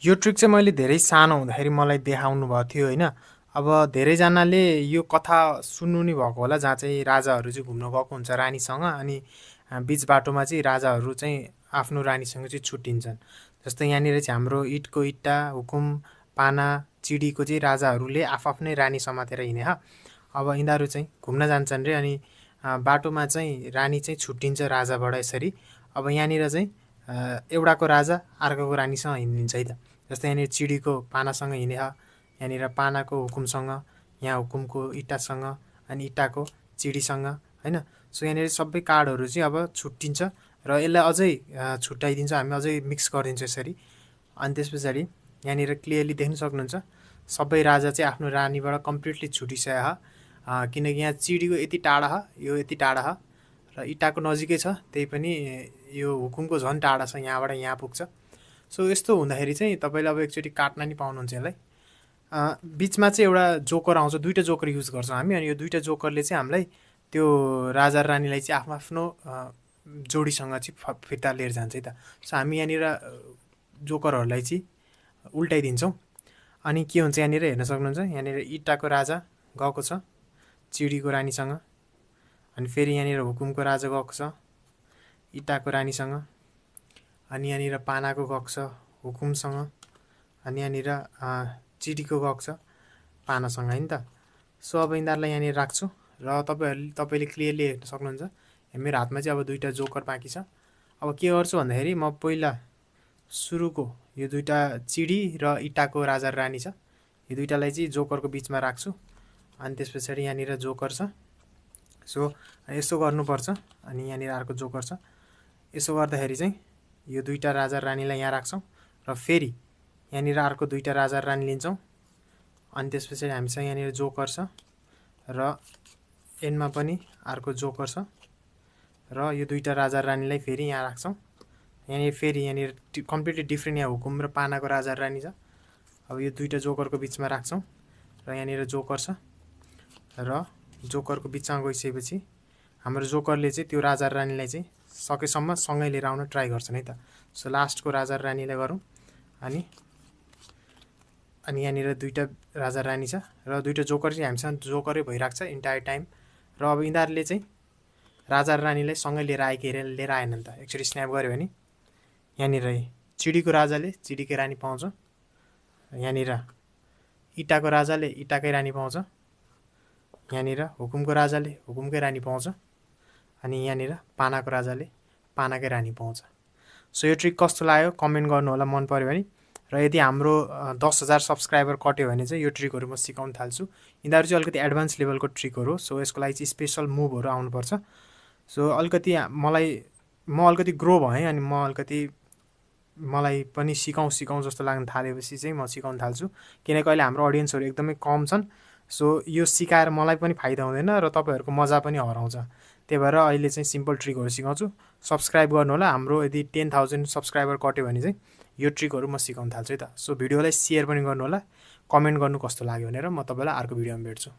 यो ट्रिक चाहिँ मैले धेरै सानो हुँदाखेरि मलाई देखाउनु भएको थियो होइन। अब धेरैजनाले यो कथा सुन्नु नि भएको होला जहाँ चाहिँ राजाहरू चाहिँ घुम्न गएको हुन्छ रानीसँग अनि बिच बाटोमा चाहिँ राजाहरू चाहिँ आफ्नो रानीसँग चाहिँ छुट्टिन्छन्। जस्तै यहाँनिर चाहिँ हाम्रो इँटको इँटा, हुकुम, पाना, चिडीको चाहिँ राजाहरूले आफआफ्नै रानी समातेर हिँडे अब यिनीहरू चाहिँ घुम्न जान्छन् रे अनि बाटोमा चाहिँ रानी चाहिँ छुट्टिन्छ राजाबाट यसरी। अब यहाँनिर चाहिँ एउटाको राजा अर्कोको रानीसँग हिँडिन्छ है त। जस्तै यहाँनिर चिडीको पानासँग हिँडे यहाँनिर पानाको हुकुमसँग, यहाँ हुकुमको इँटासँग अनि इँटाको चिडीसँग होइन। सो यहाँनिर सबै कार्डहरू चाहिँ अब छुट्टिन्छ र यसलाई अझै छुट्याइदिन्छ हामी, अझै मिक्स गरिदिन्छ यसरी। अनि त्यस पछाडि यहाँनिर क्लियरली देख्न सक्नुहुन्छ सबै राजा चाहिँ आफ्नो रानीबाट कम्प्लिटली छुटिसक्यो किनकि यहाँ चिडीको यति टाढा यो यति टाढा र इँटाको नजिकै छ, त्यही पनि यो हुकुमको झन् टाढा छ, यहाँबाट यहाँ पुग्छ। सो यस्तो हुँदाखेरि चाहिँ तपाईँले अब एकचोटि काट्न नि पाउनुहुन्छ यसलाई। बिचमा चाहिँ एउटा जोकर आउँछ, दुईवटा जोकर युज गर्छौँ हामी अनि यो दुईवटा जोकरले चाहिँ हामीलाई त्यो राजा रानीलाई चाहिँ आफ्नो आफ्नो जोडीसँग चाहिँ फिर्ता लिएर जान्छ है त। सो हामी यहाँनिर जोकरहरूलाई चाहिँ उल्टाइदिन्छौँ अनि के हुन्छ यहाँनिर हेर्न सक्नुहुन्छ, यहाँनिर इँटाको राजा गएको छ चिडीको रानीसँग अनि फेरि यहाँनिर हुकुमको राजा गएको छ इँटाको रानीसँग अनि यहाँनिर पानाको गएको छ हुकुमसँग अनि यहाँनिर चिडीको गएको छ पानासँग होइन त। सो अब यिनीहरूलाई यहाँनिर राख्छु र तपाईँले क्लियरली हेर्न सक्नुहुन्छ मेरो हातमा चाहिँ अब दुईवटा जोकर बाँकी छ। अब के गर्छु भन्दाखेरि म पहिला सुरुको यो दुईवटा चिडी र इँटाको राजा रानी छ, यो दुईवटालाई चाहिँ जोकरको बिचमा राख्छु अनि त्यस पछाडि यहाँनिर जोकर छ। सो यसो गर्नुपर्छ अनि यहाँनिर अर्को जोकर छ। यसो गर्दाखेरि चाहिँ यो दुईवटा राजा रानीलाई यहाँ राख्छौँ र फेरि यहाँनिर अर्को दुईवटा राजा रानी लिन्छौँ अनि त्यस पछाडि हामीसँग यहाँनिर जोकर छ र एनमा पनि अर्को जोकर छ र यो दुईवटा राजा रानीलाई फेरि यहाँ राख्छौँ। यहाँनिर फेरि यहाँनिर कम्प्लिटली डिफ्रेन्ट यहाँ हुकुम र पानाको राजा रानी छ। अब यो दुईवटा जोकरको बिचमा राख्छौँ र यहाँनिर जोकर छ र जोकरको बिचमा गइसकेपछि हाम्रो जोकरले चाहिँ त्यो राजा रानीलाई चाहिँ सकेसम्म सँगै लिएर आउन ट्राई गर्छन् है त। सो लास्टको राजा रानीलाई गरौँ अनि यहाँनिर दुईवटा राजा रानी छ र दुईवटा जोकर चाहिँ हामीसँग जोकरै भइरहेको छ इन्टायर टाइम र अब यिनीहरूले चाहिँ राजा रानीलाई सँगै लिएर आएनन् त। एकचोटि स्न्याप गऱ्यो भने यहाँनिर चिडीको राजाले चिडीकै रानी पाउँछ, यहाँनिर इँटाको राजाले इँटाकै रानी पाउँछ, यहाँनिर हुकुमको राजाले हुकुमकै रानी पाउँछ अनि यहाँनिर पानाको राजाले पानाकै रानी पाउँछ। सो यो ट्रिक कस्तो लाग्यो कमेन्ट गर्नु होला मन पर्यो भने। र यदि हाम्रो 10,000 सब्सक्राइबर कट्यो भने चाहिँ यो ट्रिकहरू म सिकाउन थाल्छु। यिनीहरू चाहिँ अलिकति एडभान्स लेभलको ट्रिकहरू हो। सो यसको लागि चाहिँ स्पेसल मुभहरू आउनुपर्छ। सो अलिकति म अलिकति ग्रो भएँ अनि मलाई पनि सिकाउँ जस्तो लाग्न थालेपछि चाहिँ म सिकाउन थाल्छु किनकि अहिले हाम्रो अडियन्सहरू एकदमै कम छन्। सो यो सिकाएर मलाई पनि फाइदा हुँदैन र तपाईँहरूको मजा पनि हराउँछ। त्यही भएर अहिले चाहिँ सिम्पल ट्रिकहरू सिकाउँछु। सब्सक्राइब गर्नु होला। हाम्रो यदि 10,000 सब्सक्राइबर कट्यो भने चाहिँ यो ट्रिकहरू म सिकाउन थाल्छु है त। सो भिडियोलाई सेयर पनि गर्नु होला, कमेन्ट गर्नु कस्तो लाग्यो भनेर। म तपाईँलाई अर्को भिडियोमा भेट्छु।